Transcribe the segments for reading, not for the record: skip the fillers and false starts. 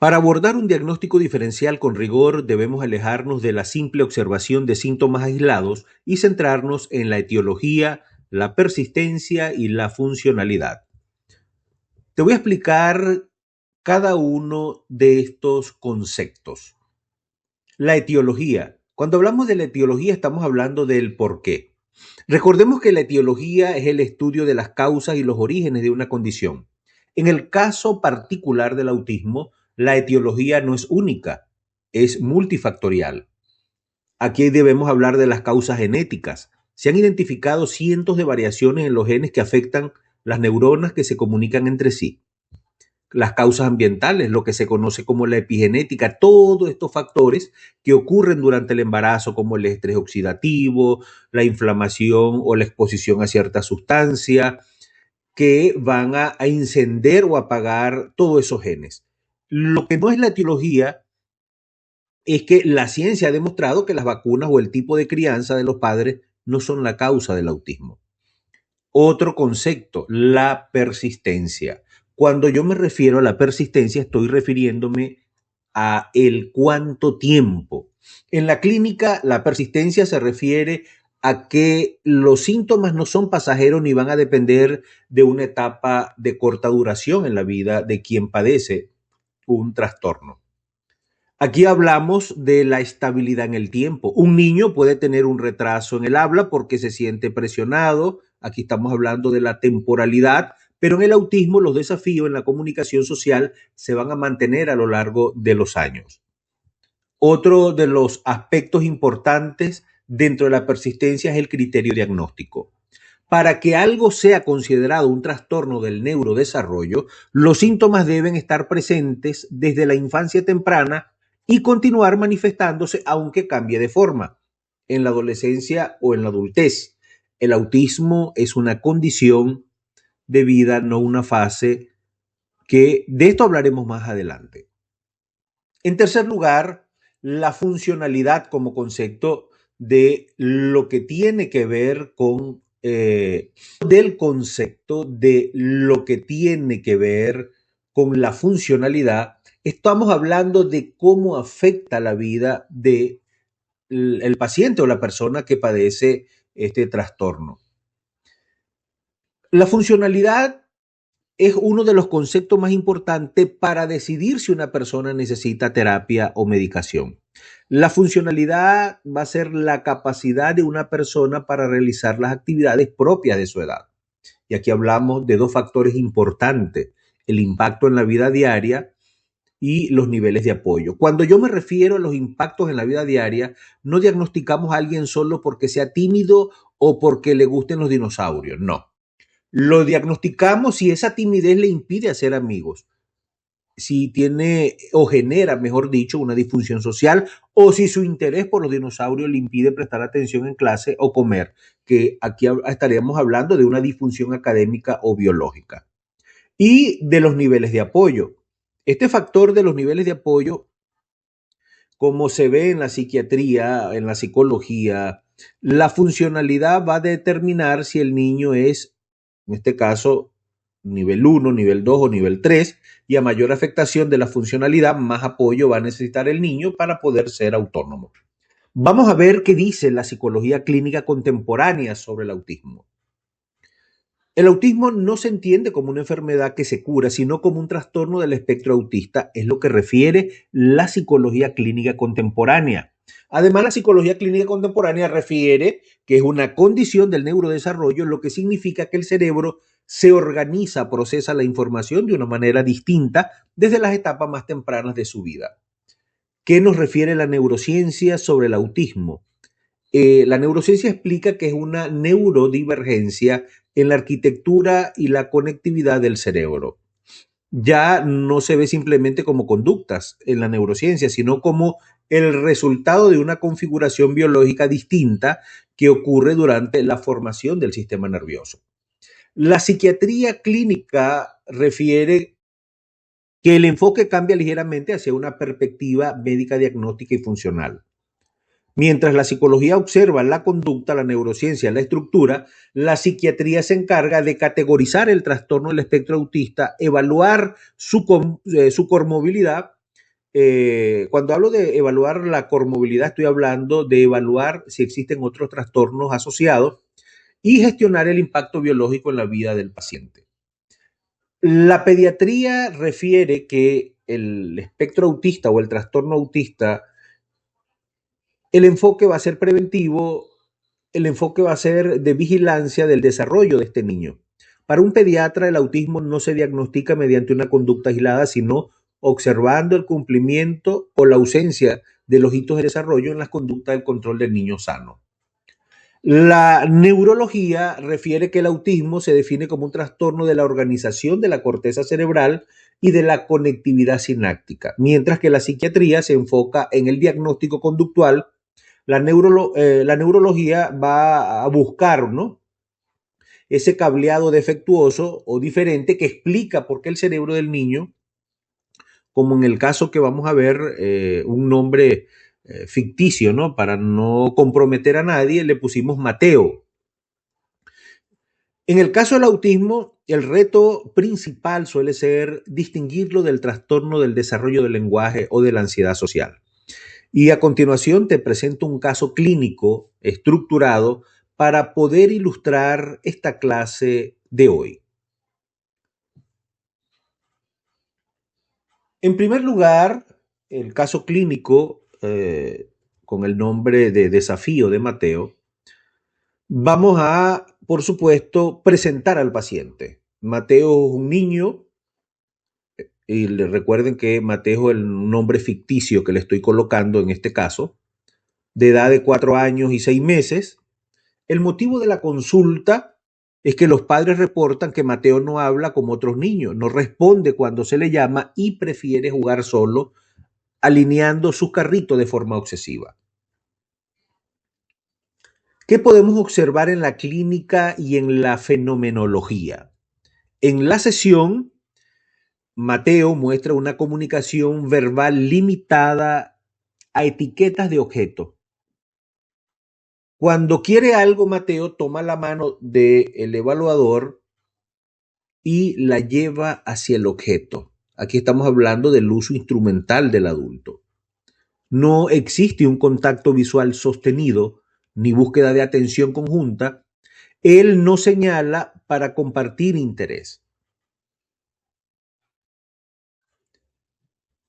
Para abordar un diagnóstico diferencial con rigor, debemos alejarnos de la simple observación de síntomas aislados y centrarnos en la etiología, la persistencia y la funcionalidad. Te voy a explicar cada uno de estos conceptos. La etiología. Cuando hablamos de la etiología estamos hablando del por qué. Recordemos que la etiología es el estudio de las causas y los orígenes de una condición. En el caso particular del autismo, la etiología no es única, es multifactorial. Aquí debemos hablar de las causas genéticas. Se han identificado cientos de variaciones en los genes que afectan las neuronas que se comunican entre sí. Las causas ambientales, lo que se conoce como la epigenética, todos estos factores que ocurren durante el embarazo, como el estrés oxidativo, la inflamación o la exposición a cierta sustancia, que van a encender o apagar todos esos genes. Lo que no es la etiología es que la ciencia ha demostrado que las vacunas o el tipo de crianza de los padres no son la causa del autismo. Otro concepto, la persistencia. Cuando yo me refiero a la persistencia, estoy refiriéndome a el cuánto tiempo. En la clínica, la persistencia se refiere a que los síntomas no son pasajeros ni van a depender de una etapa de corta duración en la vida de quien padece un trastorno. Aquí hablamos de la estabilidad en el tiempo. Un niño puede tener un retraso en el habla porque se siente presionado. Aquí estamos hablando de la temporalidad, pero en el autismo los desafíos en la comunicación social se van a mantener a lo largo de los años. Otro de los aspectos importantes dentro de la persistencia es el criterio diagnóstico. Para que algo sea considerado un trastorno del neurodesarrollo, los síntomas deben estar presentes desde la infancia temprana y continuar manifestándose aunque cambie de forma en la adolescencia o en la adultez. El autismo es una condición de vida, no una fase, que de esto hablaremos más adelante. En tercer lugar, la funcionalidad como concepto de lo que tiene que ver con del concepto de lo que tiene que ver con la funcionalidad. Estamos hablando de cómo afecta la vida del paciente o la persona que padece este trastorno. La funcionalidad es uno de los conceptos más importantes para decidir si una persona necesita terapia o medicación. La funcionalidad va a ser la capacidad de una persona para realizar las actividades propias de su edad. Y aquí hablamos de dos factores importantes, el impacto en la vida diaria y los niveles de apoyo. Cuando yo me refiero a los impactos en la vida diaria, no diagnosticamos a alguien solo porque sea tímido o porque le gusten los dinosaurios, no. Lo diagnosticamos si esa timidez le impide hacer amigos, si tiene o genera, mejor dicho, una disfunción social, o si su interés por los dinosaurios le impide prestar atención en clase o comer, que aquí estaríamos hablando de una disfunción académica o biológica. Y de los niveles de apoyo. Este factor de los niveles de apoyo, como se ve en la psiquiatría, en la psicología, la funcionalidad va a determinar si el niño es, en este caso, nivel 1, nivel 2 o nivel 3, y a mayor afectación de la funcionalidad, más apoyo va a necesitar el niño para poder ser autónomo. Vamos a ver qué dice la psicología clínica contemporánea sobre el autismo. El autismo no se entiende como una enfermedad que se cura, sino como un trastorno del espectro autista, es lo que refiere la psicología clínica contemporánea. Además, la psicología clínica contemporánea refiere que es una condición del neurodesarrollo, lo que significa que el cerebro se organiza, procesa la información de una manera distinta desde las etapas más tempranas de su vida. ¿Qué nos refiere la neurociencia sobre el autismo? La neurociencia explica que es una neurodivergencia en la arquitectura y la conectividad del cerebro. Ya no se ve simplemente como conductas en la neurociencia, sino como el resultado de una configuración biológica distinta que ocurre durante la formación del sistema nervioso. La psiquiatría clínica refiere que el enfoque cambia ligeramente hacia una perspectiva médica diagnóstica y funcional. Mientras la psicología observa la conducta, la neurociencia, la estructura, la psiquiatría se encarga de categorizar el trastorno del espectro autista, evaluar su comorbilidad Cuando hablo de evaluar la comorbilidad, estoy hablando de evaluar si existen otros trastornos asociados y gestionar el impacto biológico en la vida del paciente. La pediatría refiere que el espectro autista o el trastorno autista, el enfoque va a ser preventivo, el enfoque va a ser de vigilancia del desarrollo de este niño. Para un pediatra, el autismo no se diagnostica mediante una conducta aislada, sino observando el cumplimiento o la ausencia de los hitos de desarrollo en las conductas del control del niño sano. La neurología refiere que el autismo se define como un trastorno de la organización de la corteza cerebral y de la conectividad sináptica, mientras que la psiquiatría se enfoca en el diagnóstico conductual. La neurología va a buscar, ¿no?, ese cableado defectuoso o diferente que explica por qué el cerebro del niño, como en el caso que vamos a ver, un nombre ficticio, ¿no? Para no comprometer a nadie, le pusimos Mateo. En el caso del autismo, el reto principal suele ser distinguirlo del trastorno del desarrollo del lenguaje o de la ansiedad social. Y a continuación te presento un caso clínico estructurado para poder ilustrar esta clase de hoy. En primer lugar, el caso clínico con el nombre de desafío de Mateo, vamos a, por supuesto, presentar al paciente. Mateo es un niño, y le recuerden que Mateo es el nombre ficticio que le estoy colocando en este caso, de edad de 4 años y 6 meses. El motivo de la consulta es que los padres reportan que Mateo no habla como otros niños, no responde cuando se le llama y prefiere jugar solo, alineando sus carritos de forma obsesiva. ¿Qué podemos observar en la clínica y en la fenomenología? En la sesión, Mateo muestra una comunicación verbal limitada a etiquetas de objetos. Cuando quiere algo, Mateo toma la mano del evaluador y la lleva hacia el objeto. Aquí estamos hablando del uso instrumental del adulto. No existe un contacto visual sostenido ni búsqueda de atención conjunta. Él no señala para compartir interés.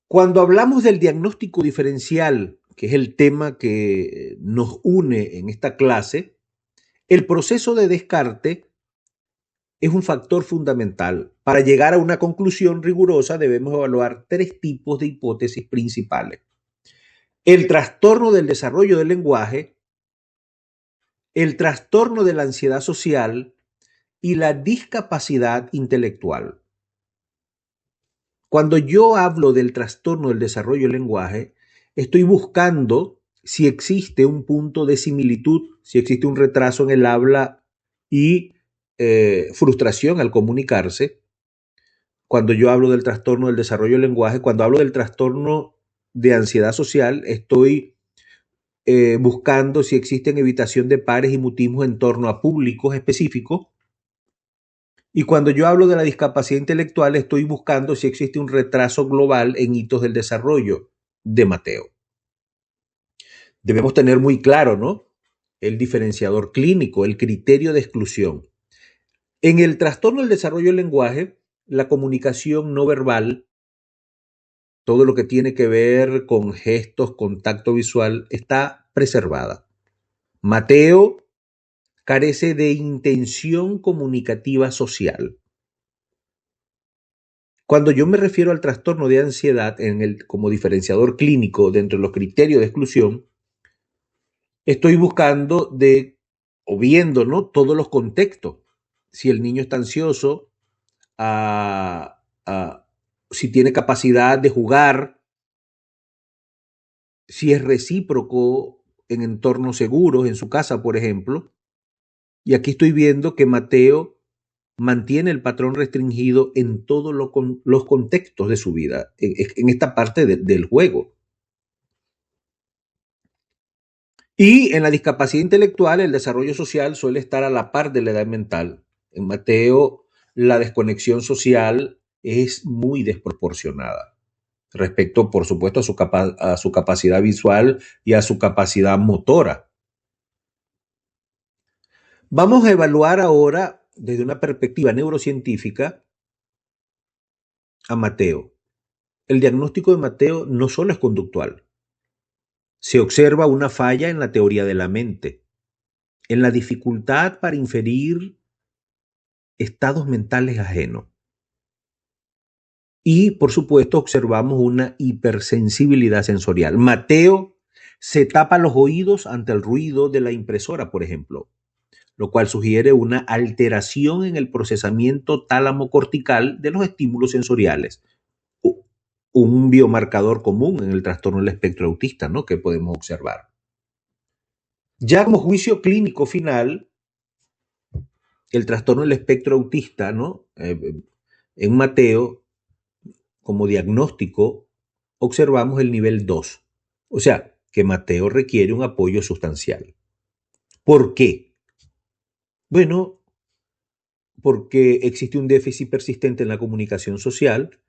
Cuando hablamos del diagnóstico diferencial, que es el tema que nos une en esta clase, el proceso de descarte es un factor fundamental. Para llegar a una conclusión rigurosa debemos evaluar 3 tipos de hipótesis principales: el trastorno del desarrollo del lenguaje, el trastorno de la ansiedad social y la discapacidad intelectual. Cuando yo hablo del trastorno del desarrollo del lenguaje, estoy buscando si existe un punto de similitud, si existe un retraso en el habla y frustración al comunicarse. Cuando yo hablo del trastorno del desarrollo del lenguaje, cuando hablo del trastorno de ansiedad social, estoy buscando si existen evitación de pares y mutismo en torno a públicos específicos. Y cuando yo hablo de la discapacidad intelectual, estoy buscando si existe un retraso global en hitos del desarrollo de Mateo. Debemos tener muy claro, ¿no?, el diferenciador clínico, el criterio de exclusión. En el trastorno del desarrollo del lenguaje, la comunicación no verbal, todo lo que tiene que ver con gestos, contacto visual, está preservada. Mateo carece de intención comunicativa social. Cuando yo me refiero al trastorno de ansiedad como diferenciador clínico dentro de los criterios de exclusión, estoy buscando o viendo, ¿no?, todos los contextos. Si el niño está ansioso, si tiene capacidad de jugar, si es recíproco en entornos seguros, en su casa, por ejemplo. Y aquí estoy viendo que Mateo mantiene el patrón restringido en todos los contextos de su vida, en esta parte del juego. Y en la discapacidad intelectual, el desarrollo social suele estar a la par de la edad mental. En Mateo, la desconexión social es muy desproporcionada. respecto, por supuesto, a su capacidad visual y a su capacidad motora. Vamos a evaluar ahora, desde una perspectiva neurocientífica, a Mateo. El diagnóstico de Mateo no solo es conductual. Se observa una falla en la teoría de la mente, en la dificultad para inferir estados mentales ajenos. Y, por supuesto, observamos una hipersensibilidad sensorial. Mateo se tapa los oídos ante el ruido de la impresora, por ejemplo, lo cual sugiere una alteración en el procesamiento tálamo-cortical de los estímulos sensoriales. Un biomarcador común en el trastorno del espectro autista, ¿no?, que podemos observar. Ya como juicio clínico final, el trastorno del espectro autista, ¿no?, en Mateo, como diagnóstico, observamos el nivel 2. O sea, que Mateo requiere un apoyo sustancial. ¿Por qué? Bueno, porque existe un déficit persistente en la comunicación social,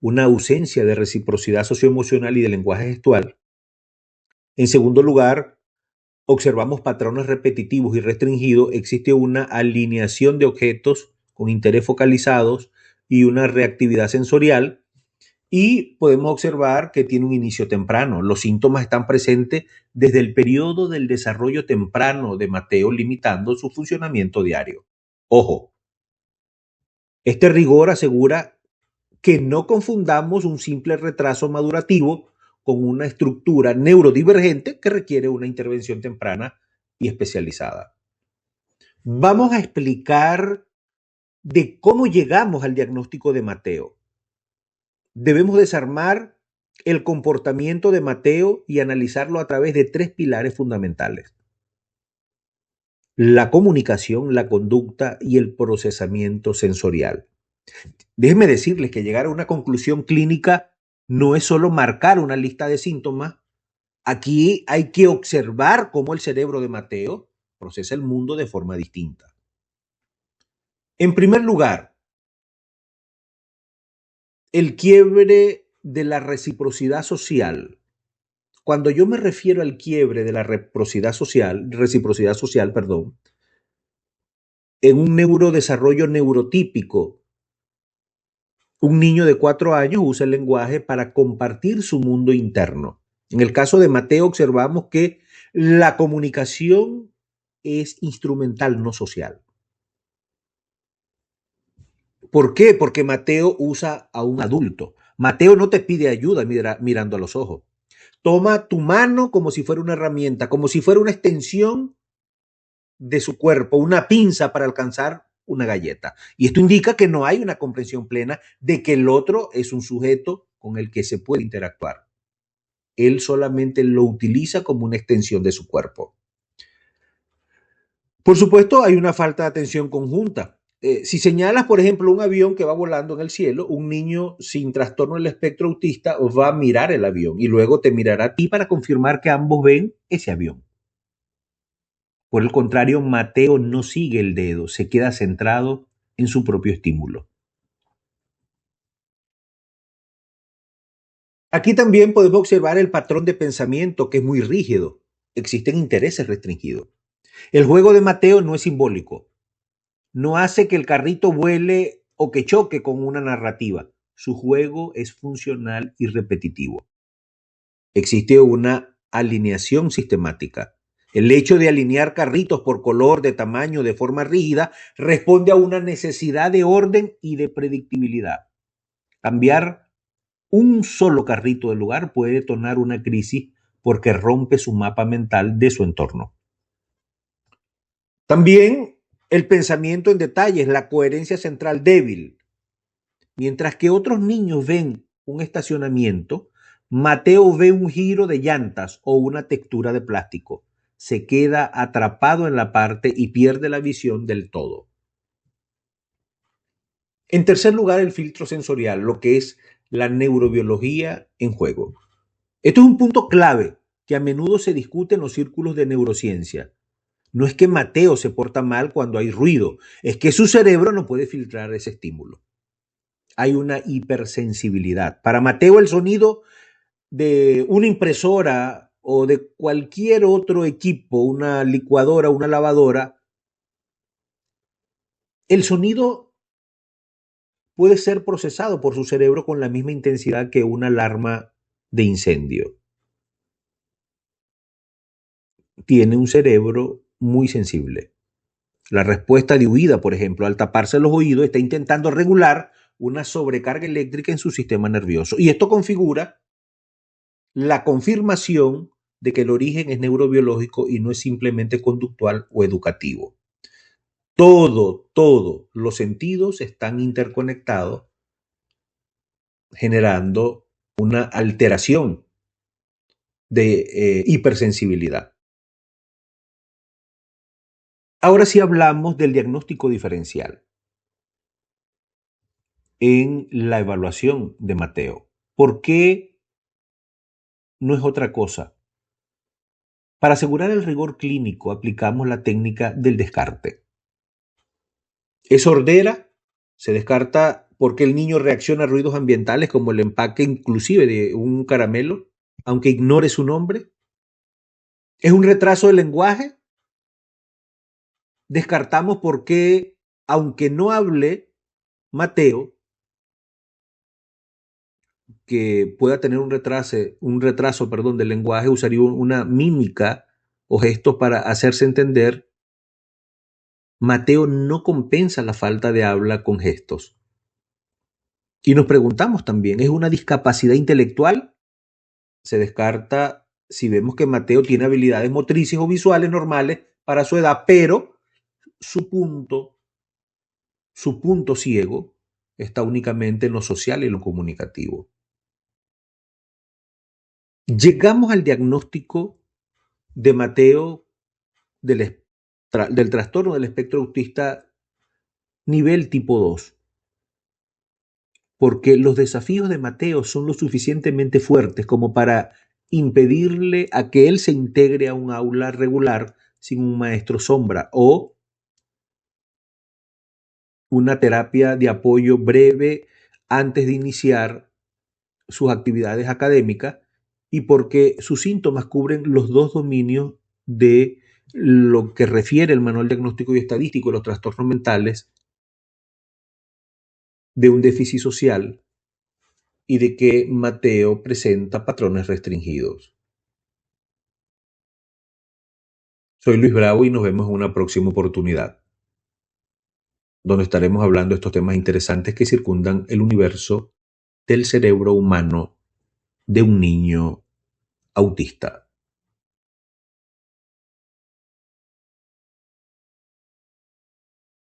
una ausencia de reciprocidad socioemocional y de lenguaje gestual. En segundo lugar, observamos patrones repetitivos y restringidos, existe una alineación de objetos con interés focalizados y una reactividad sensorial, y podemos observar que tiene un inicio temprano. Los síntomas están presentes desde el periodo del desarrollo temprano de Mateo, limitando su funcionamiento diario. Ojo, este rigor asegura que no confundamos un simple retraso madurativo con una estructura neurodivergente que requiere una intervención temprana y especializada. Vamos a explicar de cómo llegamos al diagnóstico de Mateo. Debemos desarmar el comportamiento de Mateo y analizarlo a través de 3 pilares fundamentales: la comunicación, la conducta y el procesamiento sensorial. Déjenme decirles que llegar a una conclusión clínica no es solo marcar una lista de síntomas. Aquí hay que observar cómo el cerebro de Mateo procesa el mundo de forma distinta. En primer lugar, el quiebre de la reciprocidad social. Cuando yo me refiero al quiebre de la reciprocidad social, en un neurodesarrollo neurotípico, un niño de 4 años usa el lenguaje para compartir su mundo interno. En el caso de Mateo observamos que la comunicación es instrumental, no social. ¿Por qué? Porque Mateo usa a un adulto. Mateo no te pide ayuda mirando a los ojos. Toma tu mano como si fuera una herramienta, como si fuera una extensión de su cuerpo, una pinza para alcanzar una galleta. Y esto indica que no hay una comprensión plena de que el otro es un sujeto con el que se puede interactuar. Él solamente lo utiliza como una extensión de su cuerpo. Por supuesto, hay una falta de atención conjunta. Si señalas, por ejemplo, un avión que va volando en el cielo, un niño sin trastorno del espectro autista va a mirar el avión y luego te mirará a ti para confirmar que ambos ven ese avión. Por el contrario, Mateo no sigue el dedo, se queda centrado en su propio estímulo. Aquí también podemos observar el patrón de pensamiento, que es muy rígido. Existen intereses restringidos. El juego de Mateo no es simbólico. No hace que el carrito vuele o que choque con una narrativa. Su juego es funcional y repetitivo. Existe una alineación sistemática. El hecho de alinear carritos por color, de tamaño, de forma rígida, responde a una necesidad de orden y de predictibilidad. Cambiar un solo carrito de lugar puede detonar una crisis porque rompe su mapa mental de su entorno. También el pensamiento en detalles, la coherencia central débil. Mientras que otros niños ven un estacionamiento, Mateo ve un giro de llantas o una textura de plástico. Se queda atrapado en la parte y pierde la visión del todo. En tercer lugar, el filtro sensorial, lo que es la neurobiología en juego. Esto es un punto clave que a menudo se discute en los círculos de neurociencia. No es que Mateo se porta mal cuando hay ruido, es que su cerebro no puede filtrar ese estímulo. hay una hipersensibilidad. Para Mateo el sonido de una impresora o de cualquier otro equipo, una licuadora, una lavadora, el sonido puede ser procesado por su cerebro con la misma intensidad que una alarma de incendio. Tiene un cerebro muy sensible. La respuesta de huida, por ejemplo, al taparse los oídos, está intentando regular una sobrecarga eléctrica en su sistema nervioso. Y esto configura la confirmación de que el origen es neurobiológico y no es simplemente conductual o educativo. Todos los sentidos están interconectados, generando una alteración de hipersensibilidad. Ahora sí hablamos del diagnóstico diferencial en la evaluación de Mateo. ¿Por qué no es otra cosa? Para asegurar el rigor clínico aplicamos la técnica del descarte. Es sordera, se descarta porque el niño reacciona a ruidos ambientales como el empaque inclusive de un caramelo, aunque ignore su nombre. Es un retraso del lenguaje. Descartamos porque, aunque no hable Mateo, que pueda tener un retraso del lenguaje, usaría una mímica o gestos para hacerse entender. Mateo no compensa la falta de habla con gestos. Y nos preguntamos también, ¿es una discapacidad intelectual? Se descarta si vemos que Mateo tiene habilidades motrices o visuales normales para su edad, pero su punto ciego está únicamente en lo social y en lo comunicativo. Llegamos al diagnóstico de Mateo del trastorno del espectro autista nivel tipo 2, porque los desafíos de Mateo son lo suficientemente fuertes como para impedirle a que él se integre a un aula regular sin un maestro sombra o una terapia de apoyo breve antes de iniciar sus actividades académicas y porque sus síntomas cubren los dos dominios de lo que refiere el Manual Diagnóstico y Estadístico de los Trastornos Mentales de un déficit social y de que Mateo presenta patrones restringidos. Soy Luis Bravo y nos vemos en una próxima oportunidad, donde estaremos hablando de estos temas interesantes que circundan el universo del cerebro humano de un niño autista.